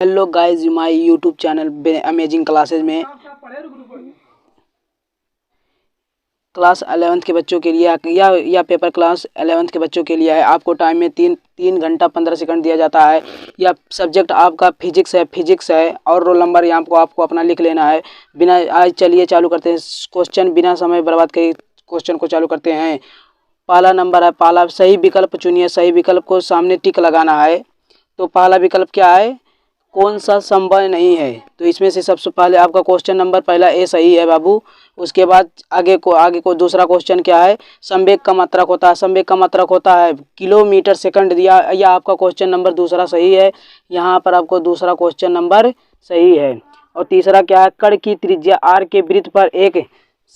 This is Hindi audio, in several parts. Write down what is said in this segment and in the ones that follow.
Hello guys, my YouTube channel amazing classes में क्लास 11th के बच्चों के लिए या पेपर क्लास 11th के बच्चों के लिए है। आपको टाइम में तीन घंटा 15 सेकंड दिया जाता है। या सब्जेक्ट आपका फिजिक्स है और रोल नंबर यहाँ आपको अपना लिख लेना है। आज चलिए चालू करते हैं क्वेश्चन। बिना समय बर्बाद करे क्वेश्चन को चालू करते हैं। पहला नंबर है, पहला सही विकल्प चुनिए। सही विकल्प को सामने टिक लगाना है। तो पहला विकल्प क्या है? कौन सा संभव नहीं है? तो इसमें से सबसे पहले आपका क्वेश्चन नंबर पहला ए सही है बाबू। उसके बाद आगे को दूसरा क्वेश्चन क्या है? संवेग का मात्रक होता है। संवेग का मात्रक होता है किलोमीटर सेकंड दिया। या आपका क्वेश्चन नंबर दूसरा सही है। यहाँ पर आपको दूसरा क्वेश्चन नंबर सही है। और तीसरा क्या है? कण की त्रिज्या आर के वृत्त पर एक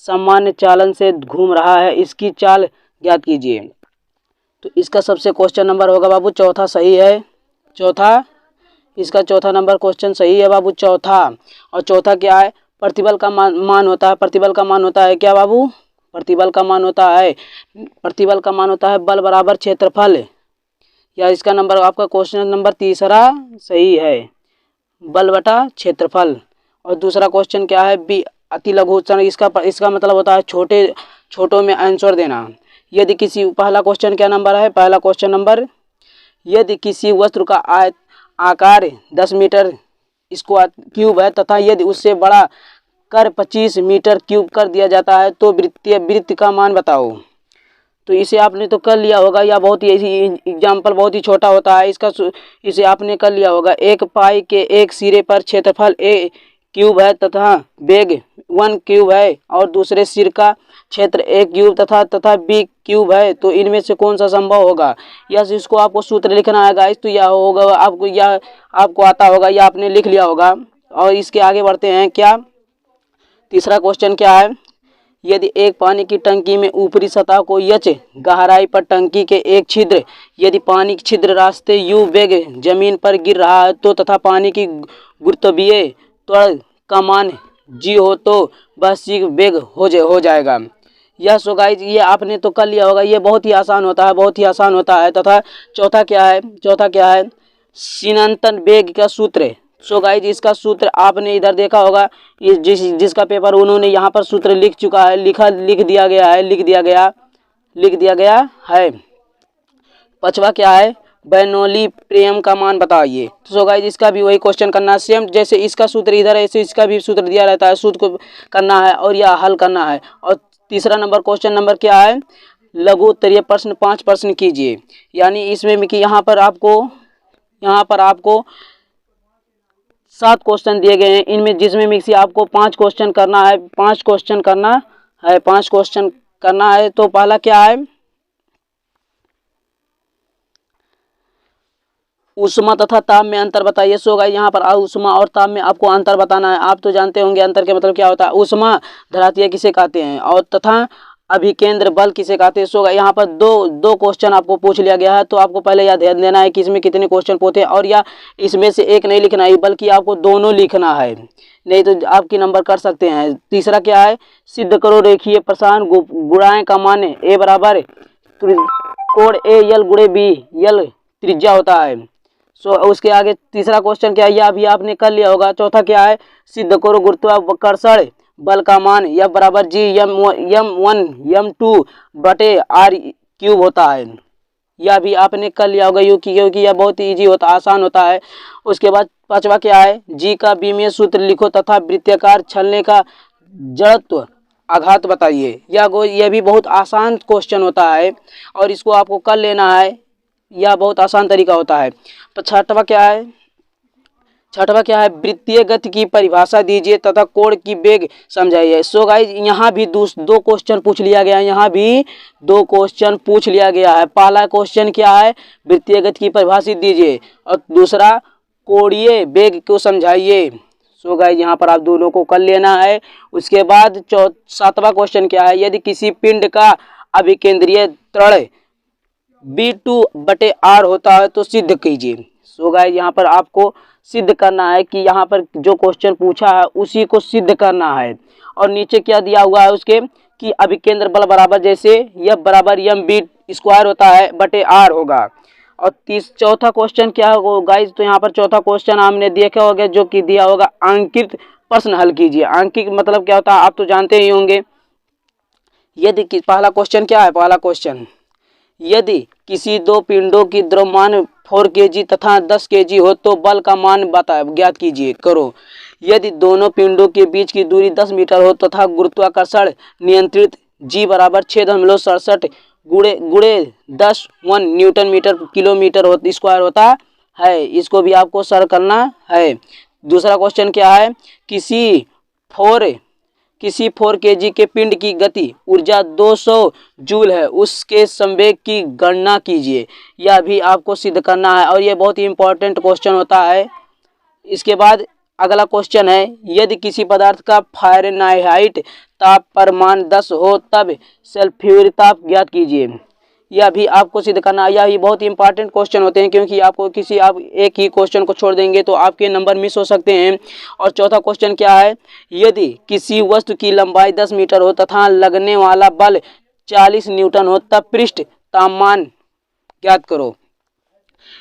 सामान्य चालन से घूम रहा है, इसकी चाल ज्ञात कीजिए। तो इसका सबसे क्वेश्चन नंबर होगा बाबू चौथा सही है। इसका चौथा नंबर क्वेश्चन सही है बाबू, चौथा। और चौथा क्या है? प्रतिबल का मान होता है। प्रतिबल का मान होता है क्या बाबू? प्रतिबल का मान होता है बल बराबर क्षेत्रफल। या इसका नंबर आपका क्वेश्चन नंबर तीसरा सही है, बल बटा क्षेत्रफल। और दूसरा क्वेश्चन क्या है? बी अति लघु उत्सर्जन। इसका मतलब होता है छोटों में आंसर देना। यदि किसी पहला क्वेश्चन क्या नंबर है? पहला क्वेश्चन नंबर, यदि किसी वस्तु का आकार 10 मीटर क्यूब है तथा यदि उससे बड़ा कर 25 मीटर क्यूब कर दिया जाता है तो वृत्त का मान बताओ। तो इसे आपने तो कर लिया होगा। या बहुत ही एग्जाम्पल बहुत ही छोटा होता है इसे आपने कर लिया होगा। एक पाई के एक सिरे पर क्षेत्रफल ए क्यूब है तथा वेग 1 क्यूब है और दूसरे सिर का क्षेत्र ए क्यूब तथा बी क्यूब है, तो इनमें से कौन सा संभव होगा? यस, इसको आपको सूत्र लिखना है गाइस। तो यह होगा आपको आता होगा या आपने लिख लिया होगा। और इसके आगे बढ़ते हैं। क्या तीसरा क्वेश्चन क्या है? यदि एक पानी की टंकी में ऊपरी सतह को एच गहराई पर टंकी के एक छिद्र, यदि पानी के छिद्र रास्ते यू वेग जमीन पर गिर रहा है तो तथा पानी की गुरुत्वीय त्वरण का मान जी हो तो वह सी वेग हो जाएगा। यह सो गाइस, ये आपने तो कर लिया होगा। ये बहुत ही आसान होता है। तथा चौथा क्या है? सीनांतन वेग का सूत्र। सो गाइस, इसका सूत्र आपने इधर देखा होगा। जिसका पेपर उन्होंने यहाँ पर सूत्र लिख चुका है, लिख दिया गया है। पांचवा क्या है? बर्नौली प्रेम का मान बताइए। तो सो गाइस, इसका भी वही क्वेश्चन करना है। सेम जैसे इसका सूत्र इधर है, ऐसे इसका भी सूत्र दिया रहता है। सूत्र को करना है और यह हल करना है। और तीसरा नंबर क्वेश्चन नंबर क्या है? लघु उत्तरीय प्रश्न 5 प्रश्न कीजिए। यानी इसमें कि यहाँ पर आपको 7 क्वेश्चन दिए गए हैं। इनमें जिसमें मिक्सी आपको 5 क्वेश्चन करना है। तो पहला क्या है? ऊष्मा तथा ताप में अंतर बताइए। सो गाइस, यहाँ पर ऊष्मा और ताप में आपको अंतर बताना है। आप तो जानते होंगे अंतर के मतलब क्या होता है। ऊष्मा धरातीय किसे कहते हैं और तथा अभिकेंद्र बल किसे कहते हैं। सो गाइस, यहाँ पर दो क्वेश्चन आपको पूछ लिया गया है। तो आपको पहले यह ध्यान देना है कि इसमें कितने क्वेश्चन पूछे हैं। और या इसमें से एक नहीं लिखना है बल्कि आपको दोनों लिखना है, नहीं तो आपकी नंबर कर सकते हैं। तीसरा क्या है? सिद्ध करो रेखीय प्रसारण गुणाएं का मान ए बराबर कोण ए यल गुणे बी यल त्रिज्या होता है। सो उसके आगे तीसरा क्वेश्चन क्या है? यह भी आपने कर लिया होगा। चौथा क्या है? सिद्ध करो गुरुत्वाकर्षण बल का मान यह बराबर जी m1 m2 बटे r क्यूब होता है। यह भी आपने कर लिया होगा क्योंकि यह बहुत ही ईजी होता है, आसान होता है। उसके बाद पांचवा क्या है? जी का बीमीय सूत्र लिखो तथा वृत्ताकार छलने का जड़त्व आघात बताइए। यह भी बहुत आसान क्वेश्चन होता है और इसको आपको कर लेना है। यह बहुत आसान तरीका होता है। तो छठवा क्या है? वृत्तीय गति की परिभाषा दीजिए तथा कोण की वेग समझाइए। सो गाइस, यहाँ भी दो क्वेश्चन पूछ लिया गया है। पहला क्वेश्चन क्या है? वृत्तीय गति की परिभाषा दीजिए और दूसरा कोणीय वेग को समझाइए। सो गाइस, यहाँ पर आप दोनों को कर लेना है। उसके बाद सातवां क्वेश्चन क्या है? यदि किसी पिंड का अभिकेंद्रीय त्वरण B2/R होता है तो सिद्ध कीजिए। सो गाइस, यहाँ पर आपको सिद्ध करना है कि यहाँ पर जो क्वेश्चन पूछा है उसी को सिद्ध करना है। और नीचे क्या दिया हुआ है उसके कि अभिकेंद्र बल बराबर जैसे यह बराबर m b² होता है बटे R होगा। और चौथा क्वेश्चन क्या होगा गाइज, तो यहाँ पर चौथा क्वेश्चन हमने देखा होगा जो कि दिया होगा अंकित प्रश्न हल कीजिए। अंकित मतलब क्या होता है आप तो जानते ही होंगे। यदि पहला क्वेश्चन क्या है, पहला क्वेश्चन, यदि किसी दो पिंडों की द्रव्यमान 4 kg तथा 10 kg हो तो बल का मान ज्ञात कीजिए करो। यदि दोनों पिंडों के बीच की दूरी 10 मीटर हो तथा गुरुत्वाकर्षण नियंत्रित g बराबर 6.67 गुणे 10 न्यूटन मीटर किलोमीटर स्क्वायर होता है। इसको भी आपको सर करना है। दूसरा क्वेश्चन क्या है, किसी 4 kg के पिंड की गति ऊर्जा 200 जूल है, उसके संवेग की गणना कीजिए। यह भी आपको सिद्ध करना है और यह बहुत ही इंपॉर्टेंट क्वेश्चन होता है। इसके बाद अगला क्वेश्चन है, यदि किसी पदार्थ का फ़ारेनहाइट ताप परिमाण 10 हो तब सल्फ्यूरिक ताप ज्ञात कीजिए। यह भी आपको सिद्ध करना है। यह बहुत ही इंपॉर्टेंट क्वेश्चन होते हैं क्योंकि आपको आप एक ही क्वेश्चन को छोड़ देंगे तो आपके नंबर मिस हो सकते हैं। और चौथा क्वेश्चन क्या है, यदि किसी वस्तु की लंबाई 10 मीटर हो तथा लगने वाला बल 40 न्यूटन हो तब पृष्ठ तापमान ज्ञात करो।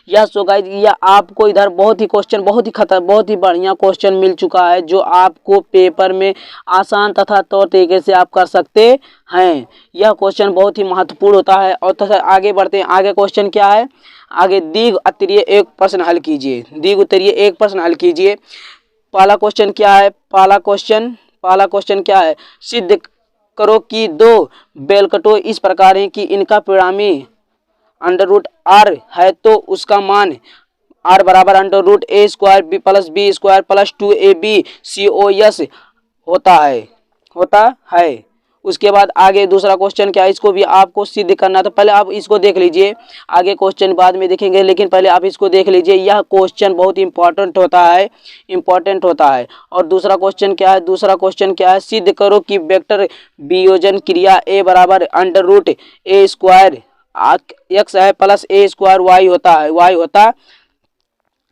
यह सो गाइस, यह आपको इधर बहुत ही बढ़िया क्वेश्चन मिल चुका है जो आपको पेपर में आसान तथा तौर तरीके से आप कर सकते हैं। यह क्वेश्चन बहुत ही महत्वपूर्ण होता है। और तथा आगे बढ़ते हैं। आगे क्वेश्चन क्या है, आगे दीर्घ उत्तरीय एक प्रश्न हल कीजिए। दीर्घ उत्तरीय एक प्रश्न हल कीजिए। पहला क्वेश्चन क्या है, पहला क्वेश्चन क्या है, सिद्ध करो कि दो बेलकटो इस प्रकार हैं कि इनका परिणामी √r है तो उसका मान r बराबर √a² plus b² plus 2ab cos होता है। उसके बाद आगे दूसरा क्वेश्चन क्या है, इसको भी आपको सिद्ध करना है। तो पहले आप इसको देख लीजिए, आगे क्वेश्चन बाद में देखेंगे, लेकिन पहले आप इसको देख लीजिए। यह क्वेश्चन बहुत इंपॉर्टेंट होता है। और दूसरा क्वेश्चन क्या है, सिद्ध करो कि वेक्टर वियोजन क्रिया a बराबर √a² x है प्लस a² y होता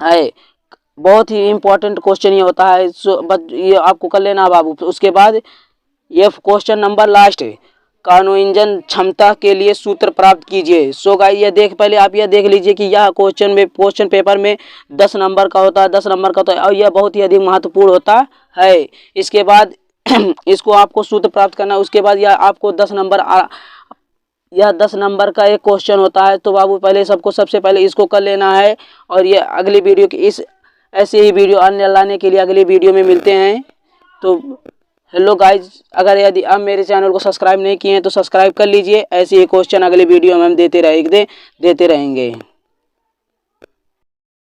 है। बहुत ही इंपॉर्टेंट क्वेश्चन ये होता है, ये आपको कर लेना बाबू। उसके बाद ये क्वेश्चन नंबर लास्ट, कानोइंजन क्षमता के लिए सूत्र प्राप्त कीजिए। सो गाइस पहले आप यह देख लीजिए कि यह क्वेश्चन पेपर में 10 नंबर का होता है और यह बहुत ही अधिक महत्वपूर्ण होता है। इसके बाद इसको आपको सूत्र प्राप्त करना है। उसके बाद यह आपको 10 नंबर का एक क्वेश्चन होता है। तो बाबू पहले सबसे पहले इसको कर लेना है। और ये अगली वीडियो की ऐसे ही वीडियो अन्य लाने के लिए अगली वीडियो में मिलते हैं। तो हेलो गाइज, अगर यदि आप मेरे चैनल को सब्सक्राइब नहीं किए हैं तो सब्सक्राइब कर लीजिए। ऐसे ही क्वेश्चन अगले वीडियो में हम देते रहेंगे।